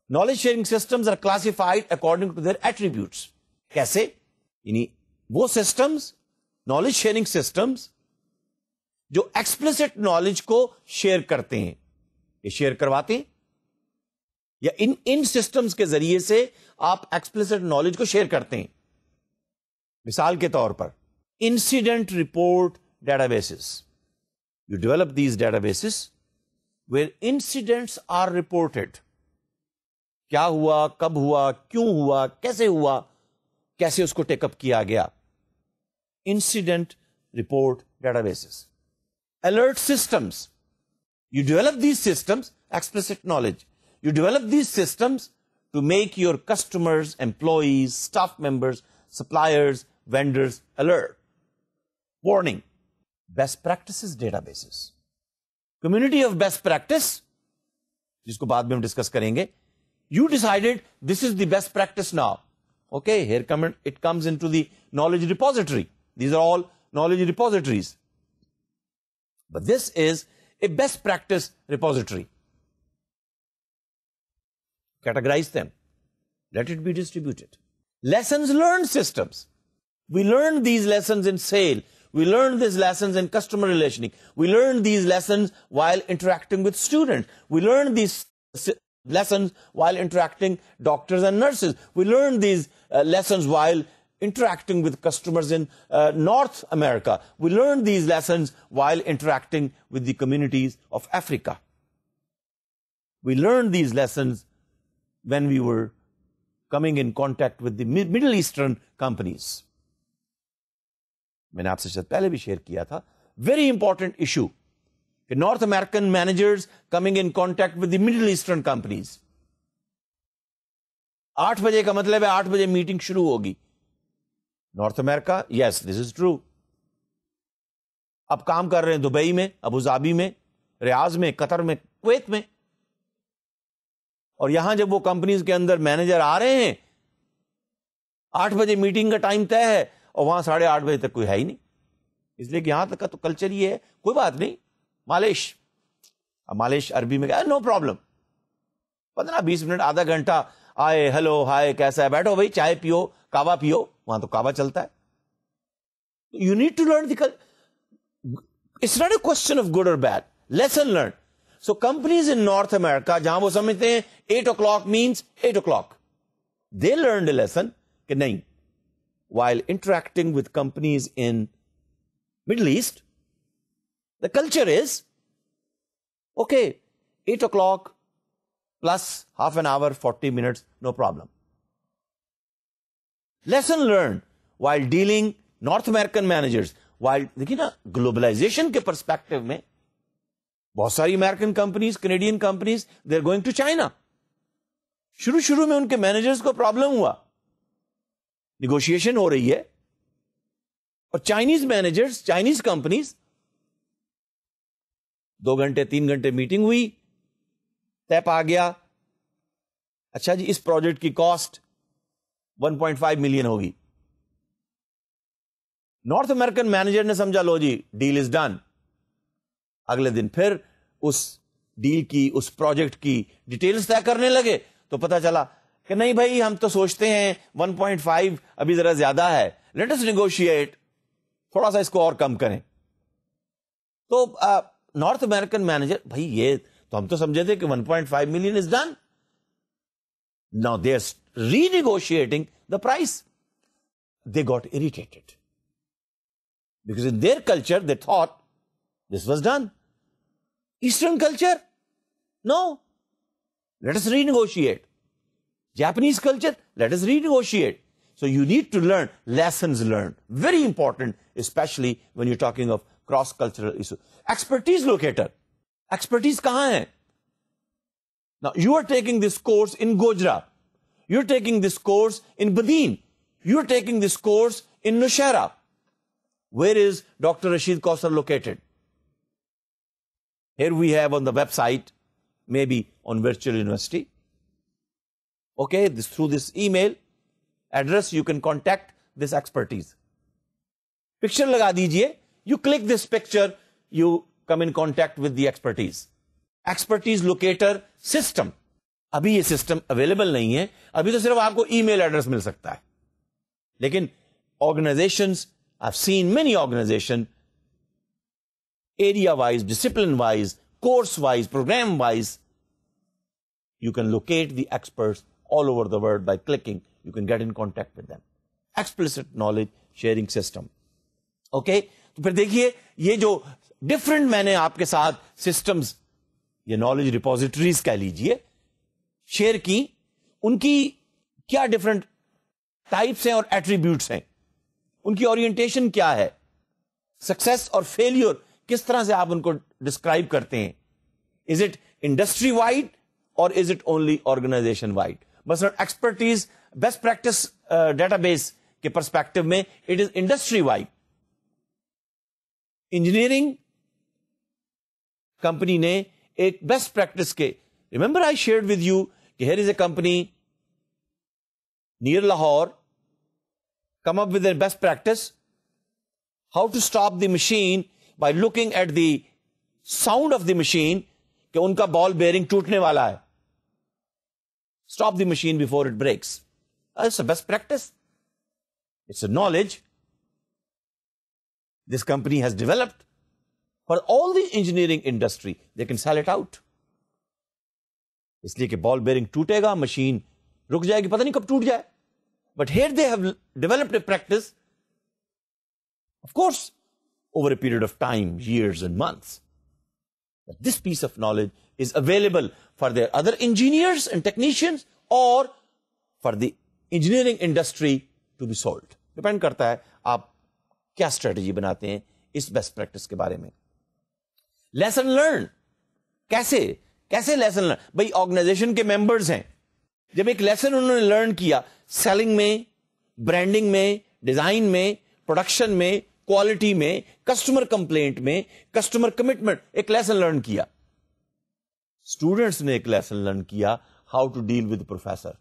Knowledge sharing systems are classified according to their attributes. کیسے؟ یعنی وہ systems, knowledge sharing systems جو explicit knowledge کو share کرتے ہیں, یہ share کرواتے ہیں, یا ان سسٹمز کے ذریعے سے آپ ایکسپلسٹ نالج کو شیئر کرتے ہیں. مثال کے طور پر incident report data bases, you develop these data bases where incidents are reported. کیا ہوا, کب ہوا, کیوں ہوا, کیسے ہوا, کیسے اس کو ٹیک اپ کیا گیا. Incident report data bases. Alert systems, you develop these systems, explicit knowledge, you develop these systems to make your customers, employees, staff members, suppliers, vendors alert. Warning, best practices databases, community of best practice, جس کو بعد میں ہم discuss کریں گے. You decided this is the best practice now. Okay, here it comes into the knowledge repository. These are all knowledge repositories. But this is a best practice repository. Categorize them. Let it be distributed. Lessons learned systems. We learn these lessons in sale. We learn these lessons in customer relationing. We learn these lessons while interacting with students. We learn these lessons while interacting doctors and nurses. We learn these lessons while interacting with customers in North America. We learned these lessons while interacting with the communities of Africa. We learned these lessons when we were coming in contact with the Middle Eastern companies. میں نے آپ سے شاید پہلے بھی share کیا تھا, very important issue کہ North American managers coming in contact with the Middle Eastern companies. 8 بجے کا مطلب ہے 8 بجے میٹنگ شروع ہوگی. North America, yes, this is true. اب کام کر رہے ہیں دبئی میں، ابوظہبی میں، ریاض میں، قطر میں، کویت میں. اور یہاں جب وہ کمپنیز کے اندر مینیجر آ رہے ہیں، 8 بجے میٹنگ کا ٹائم طے ہے اور وہاں 8:30 بجے تک کوئی ہے ہی نہیں. اس لیے کہ یہاں تک کا تو کلچر یہ ہے، کوئی بات نہیں، معلش. اب معلش عربی میں کہا نو پرابلم، 15-20 منٹ، آدھا گھنٹہ آئے، ہیلو ہائے کیسا ہے، بیٹھو بھائی چائے پیو، کعوہ پیو. وہاں تو کعوہ چلتا ہے. You need to learn the it's not a question of good or bad, lesson learn. So companies in North America جہاں وہ سمجھتے ہیں 8 o'clock means 8 o'clock, they learned a lesson کہ نہیں. While interacting with companies in Middle East, the culture is okay, 8 o'clock plus half an hour, 40 minutes, no problem. Lesson learned while dealing North American managers, while دیکھیے نا globalisation کے perspective میں بہت ساری American companies, Canadian companies they are going to China. شروع میں ان کے managers کو پرابلم ہوا، نیگوشیشن ہو رہی ہے اور چائنیز مینیجرز، چائنیز کمپنیز 2 گھنٹے 3 گھنٹے میٹنگ ہوئی، طے پا گیا اچھا جی اس پروجیکٹ کی کاسٹ 1.5 ملین ہوگی. نارتھ امریکن مینیجر نے سمجھا لو جی ڈیل از ڈن. اگلے دن پھر اس ڈیل کی، اس پروجیکٹ کی ڈیٹیلز طے کرنے لگے تو پتا چلا کہ نہیں بھائی ہم تو سوچتے ہیں 1.5 ابھی ذرا زیادہ ہے، لیٹ اس نیگوشیٹ، تھوڑا سا اس کو اور کم کریں. تو نارتھ امریکن مینیجر بھائی یہ تو ہم تو سمجھے تھے کہ 1.5 million is done. Now they are renegotiating the price. They got irritated because in their culture they thought this was done. Eastern culture, no, let us renegotiate. Japanese culture, let us renegotiate. So you need to learn lessons learned, very important, especially when you're talking of cross cultural issues. Expertise locator, expertise kahan hai? Now you are taking this course in Gojra, you're taking this course in Badin, you're taking this course in Nushaira. Where is Dr. Rashid Kausar located? Here we have on the website, maybe on virtual university. Okay, through this email address you can contact this expertise. Picture laga dijiye, you click this picture, you come in contact with the expertise. Expertise locator system. ابھی یہ system available نہیں ہے، ابھی تو صرف آپ کو ای mail address مل سکتا ہے. لیکن organisations I've seen many organizations, area-wise, discipline-wise, course-wise, program-wise, you can locate the experts all over the world by clicking. You can get in contact with them. Explicit knowledge sharing system. Okay? تو پھر دیکھیے یہ جو different میں نے آپ کے ساتھ سسٹمز، یہ نالج ریپوزیٹریز کہہ لیجئے، شیئر کی، ان کی کیا ڈفرنٹ ٹائپس ہیں اور ایٹریبیوٹس ہیں، ان کی اورینٹیشن کیا ہے، سکسیس اور فیلئر کس طرح سے آپ ان کو ڈسکرائب کرتے ہیں. Is it industry wide or is it only organization wide? مثلا expertise best practice data base کے پرسپیکٹو میں it is industry wide. Engineering company نے ایک بیسٹ پریکٹس کے، remember I shared with you کہ here is a company near Lahore come up with their best practice, how to stop the machine by looking at the sound of the machine کہ ان کا ball bearing ٹوٹنے والا ہے. Stop the machine before it breaks. It's a best practice. It's a knowledge this company has developed for all the engineering industry. They can sell it out. اس لیے کہ ball bearing ٹوٹے گا، machine رک جائے گی، پتہ نہیں کب ٹوٹ جائے. But here they have developed a practice, of course, over a period of time, years and months. But this piece of knowledge is available for their other engineers and technicians or for the engineering industry to be sold. Depend کرتا ہے آپ کیا strategy بناتے ہیں اس best practice کے بارے میں. Lesson learn کیسے لیسن لرن؟ بھائی آرگنائزیشن کے ممبرز ہیں، جب ایک لیسن انہوں نے لرن کیا، سیلنگ میں، برانڈنگ میں، ڈیزائن میں، پروڈکشن میں، کوالٹی میں, کسٹمر کمپلینٹ میں, کسٹمر کمٹمنٹ, ایک لیسن لرن کیا. اسٹوڈنٹس نے ایک لیسن لرن کیا, how to deal with professor.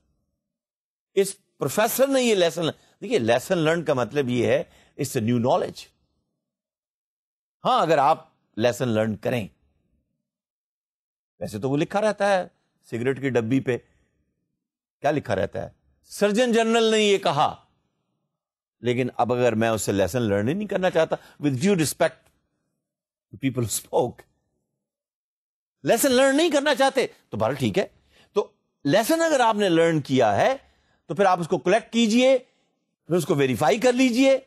اس پروفیسر نے یہ لیسن, دیکھیے لیسن لرن کا مطلب یہ ہے اٹس اے نیو نالج. ہاں اگر آپ لیسن لرن کریں, ویسے تو وہ لکھا رہتا ہے سگریٹ کی ڈبی پہ, کیا لکھا رہتا ہے, سرجن جنرل نے یہ کہا, لیکن اب اگر میں اس سے لیسن لرن ہی نہیں کرنا چاہتا, with due respect people spoke, lesson learn نہیں کرنا چاہتے تو بہرحال ٹھیک ہے. تو لیسن اگر آپ نے لرن کیا ہے تو پھر آپ اس کو کلیکٹ کیجئے, پھر اس کو ویریفائی کر لیجئے,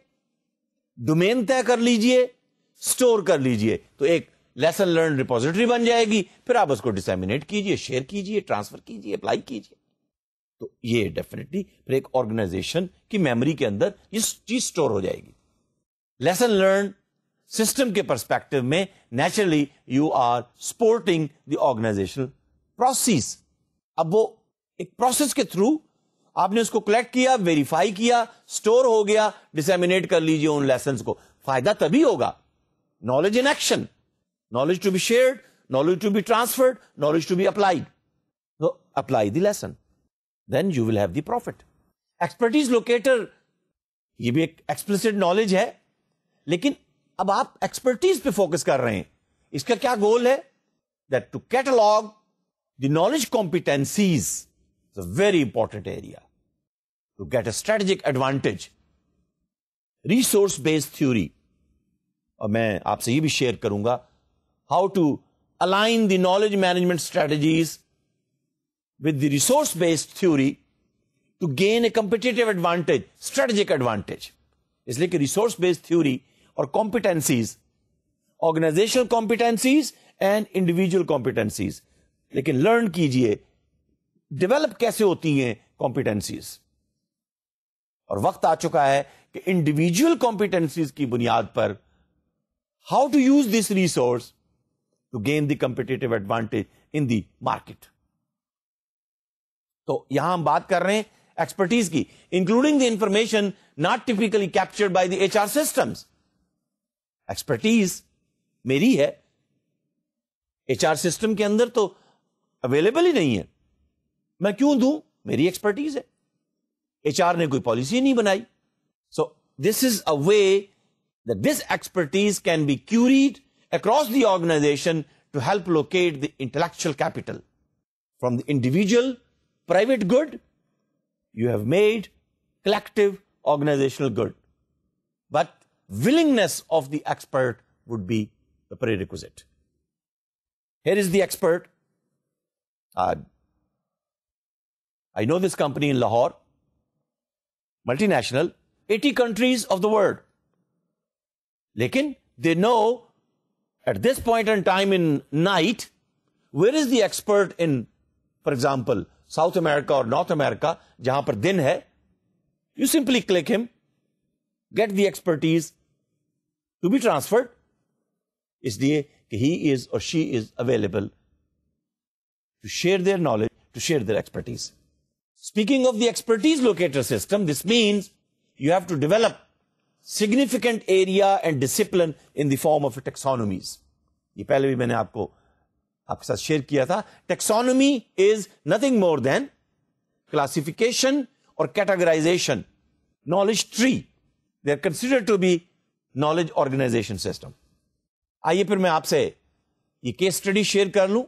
ڈومین طے کر لیجئے, سٹور کر لیجئے, تو ایک لیسن لرن ریپوزیٹری بن جائے گی. پھر آپ اس کو ڈسیمینیٹ کیجئے, شیئر کیجئے, ٹرانسفر کیجئے, اپلائی کیجئے. تو یہ ڈیفینیٹلی پھر ایک آرگنائزیشن کی میموری کے اندر یہ چیز سٹور ہو جائے گی. لیسن لرن سسٹم کے پرسپیکٹو میں naturally you are supporting the organizational process. اب وہ ایک پروسیس کے تھرو آپ نے اس کو کلیکٹ کیا, ویریفائی کیا, سٹور ہو گیا, ڈسیمینیٹ کر لیجئے ان لیسنز کو. فائدہ تبھی ہوگا, knowledge in action, knowledge to be shared, knowledge to be transferred, knowledge to be applied. So apply the lesson. Then you will have the profit. Expertise locator, یہ بھی ایک explicit knowledge ہے, لیکن اب آپ expertise پہ فوکس کر رہے ہیں. اس کا کیا گول ہے؟ That to catalog the knowledge competencies is a very important area to get a strategic advantage. Resource-based theory. اور میں آپ سے یہ بھی شیئر کروں گا how to align the knowledge management strategies with the resource-based theory to gain a competitive advantage, strategic advantage. اس لیے کہ resource-based theory اور competencies, organizational competencies and individual competencies. لیکن learn کیجئے, develop کیسے ہوتی ہیں competencies. اور وقت آ چکا ہے کہ individual competencies کی بنیاد پر how to use this resource to gain the competitive advantage in the market. تو یہاں ہم بات کر رہے ہیں ایکسپرٹیز کی, including the information not typically captured by the H R systems. Expertise میری ہے, ایچ آر سسٹم کے اندر تو اویلیبل ہی نہیں ہے, میں کیوں دوں؟ میری ایکسپرٹیز ہے, ایچ آر نے کوئی پالیسی نہیں بنائی. سو دس از اے وے that this expertise can be queried across the organization to help locate the intellectual capital. From the individual private good, you have made collective organizational good. But willingness of the expert would be the prerequisite. Here is the expert. I know this company in Lahore, multinational, 80 countries of the world. لیکن they know at this point in time in night, where is the expert in, for example, South America or North America, جہاں پر دن ہے. You simply click him, get the expertise to be transferred. اس لیے کہ he is or she is available to share their knowledge, to share their expertise. Speaking of the expertise locator system, this means you have to develop significant area and discipline in the form of taxonomies. یہ پہلے بھی میں نے آپ کے ساتھ share کیا تھا. Taxonomy is nothing more than classification or categorization, knowledge tree. They are considered to be knowledge organization system. آئیے پھر میں آپ سے یہ کیس اسٹڈی شیئر کر لوں.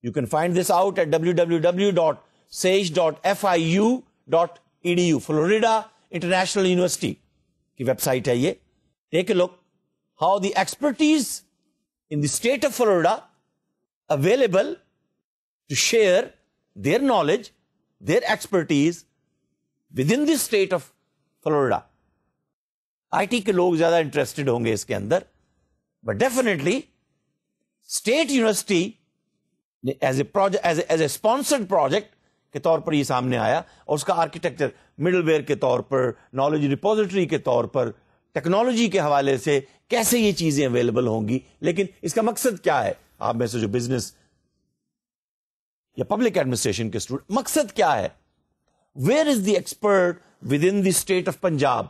You can find this out at www.sage.fiu.edu, Florida International University کی website ہے یہ. Take a look how the expertise in the state of Florida available to share their knowledge, their expertise within the state of Florida. I T کے لوگ زیادہ interested ہوں گے اس کے اندر, but definitely state university as a sponsored project کے طور پر یہ سامنے آیا, اور اس کا آرکیٹیکچر مڈل ویئر کے طور پر, نالج ریپوزیٹری کے طور پر, ٹیکنالوجی کے حوالے سے کیسے یہ چیزیں اویلیبل ہوں گی. لیکن اس کا مقصد کیا ہے؟ آپ میں سے جو بزنس یا پبلک ایڈمنسٹریشن کے اسٹوڈنٹ, مقصد کیا ہے؟ Where is the expert with in the state of Punjab,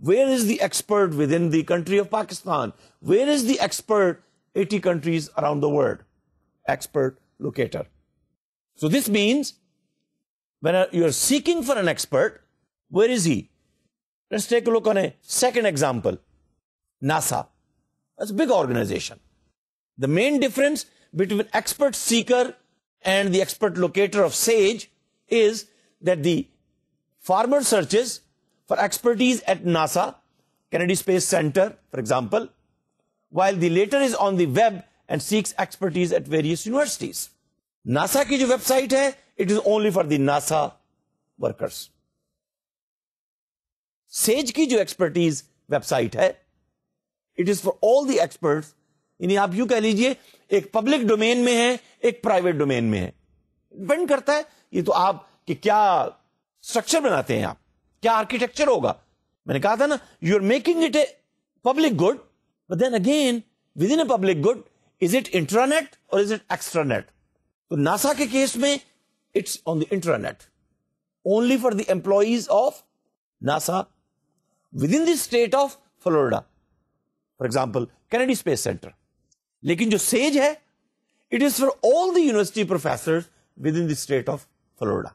Where is the expert within the country of Pakistan? Where is the expert 80 countries around the world? Expert locator. So this means when you're seeking for an expert, where is he? Let's take a look on a second example. NASA. That's a big organization. The main difference between expert seeker and the expert locator of SAGE is that the farmer searches for expertise at NASA, Kennedy Space Center, for example, while the latter is on the web and seeks expertise at various universities. NASA کی جو web site ہے, it is only for the NASA workers. SAGE کی جو expertise web site ہے, it is for all the experts. یعنی آپ یوں کہہ لیجئے ایک پبلک ڈومین میں ہے, ایک پرائیویٹ ڈومین میں ہے. ڈیپینڈ کرتا ہے یہ تو آپ کہ کیا اسٹرکچر بناتے ہیں, آپ کیا آرکیٹیکچر ہوگا. میں نے کہا تھا نا, you are making it a public good, but then again within a public good, is it intranet اور از اٹ ایکسٹرا نیٹ. تو ناسا کے کیس میں it's on the intranet, only for the employees of NASA within the state of Florida, for example Kennedy space centre. لیکن جو sage ہے, it is for all the university professor within the state of Florida.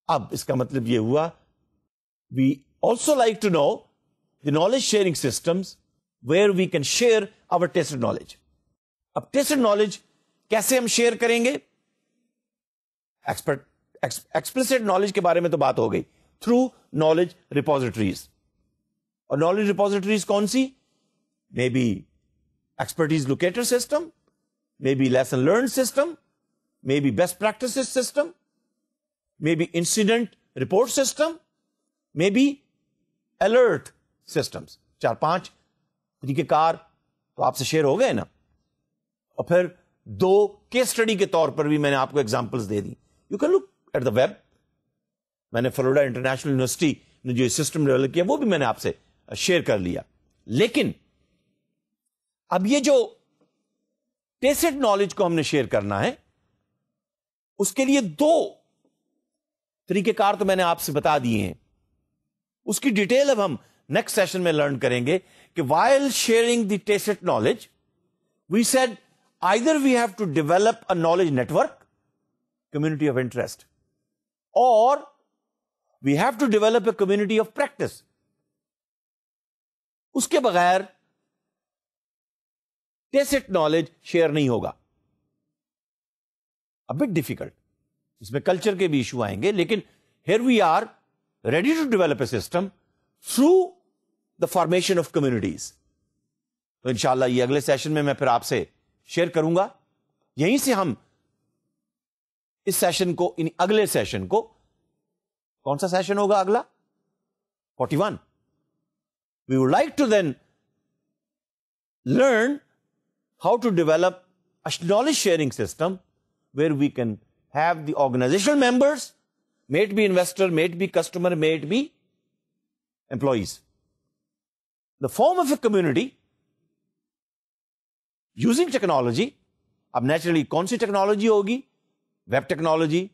اب اس کا مطلب یہ ہوا, we also like to know the knowledge sharing systems where we can share our tacit knowledge. اب ٹیسٹڈ نالج کیسے ہم share کریں گے؟ ایکسپلسٹ نالج کے بارے میں تو بات ہو گئی, تھرو نالج ریپوزیٹریز. اور نالج ریپوزیٹریز کون سی؟ Maybe expertise locator system, maybe lesson learn system, maybe best practices system, maybe incident report system, maybe alert systems. 4-5 طریقہ کار تو آپ سے شیئر ہو گئے نا. اور پھر 2 کیس اسٹڈی کے طور پر بھی میں نے آپ کو ایگزامپلس دے دی. You can look at the web. میں نے فلوریڈا انٹرنیشنل یونیورسٹی نے جو سسٹم ڈیولپ کیا وہ بھی میں نے آپ سے شیئر کر لیا. لیکن اب یہ جو ٹیسٹ نالج کو ہم نے شیئر کرنا ہے, اس کے لیے 2 طریقہ کار تو میں نے آپ سے بتا دیے ہیں. اس کی ڈیٹیل اب ہم نیکسٹ سیشن میں لرن کریں گے کہ while sharing the tacit knowledge, we said either we have to develop a knowledge network, community of interest, or we have to develop a community of practice. اس کے بغیر tacit knowledge share نہیں ہوگا. A bit difficult. اس میں culture کے بھی issue آئیں گے, لیکن here we are ready to develop a system through the formation of communities. تو انشاءاللہ یہ اگلے سیشن میں پھر آپ سے شیئر کروں گا. یہیں سے ہم اس سیشن کو, اگلے سیشن کو, کون سا سیشن ہوگا اگلا؟ 41. We would like to then learn how to develop a knowledge sharing system where we can have the organizational members, may it be investor, may it be customer, may it be employees. The form of a community using technology. اب naturally کون سی technology ہوگی؟ Web technology,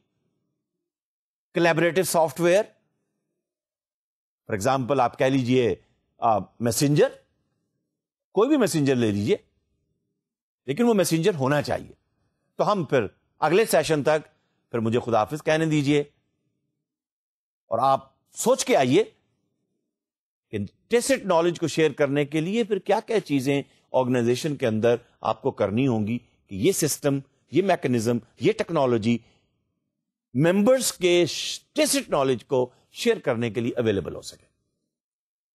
collaborative soft where. For example آپ کہہ لیجئے messenger, کوئی بھی messenger لے لیجئے, لیکن وہ میسنجر ہونا چاہیے. تو ہم پھر اگلے سیشن تک پھر مجھے خداحافظ کہنے دیجئے, اور آپ سوچ کے آئیے کہ ٹیسٹ نالج کو شیئر کرنے کے لیے پھر کیا کیا چیزیں آرگنائزیشن کے اندر آپ کو کرنی ہوں گی کہ یہ سسٹم, یہ میکنزم, یہ ٹیکنالوجی ممبرس کے ٹیسٹ نالج کو شیئر کرنے کے لیے اویلیبل ہو سکے.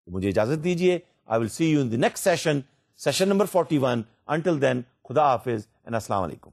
مجھے اجازت دیجیے. I will see you in the next session, session number 41. Until then, خدا حافظ اینڈ السلام علیکم.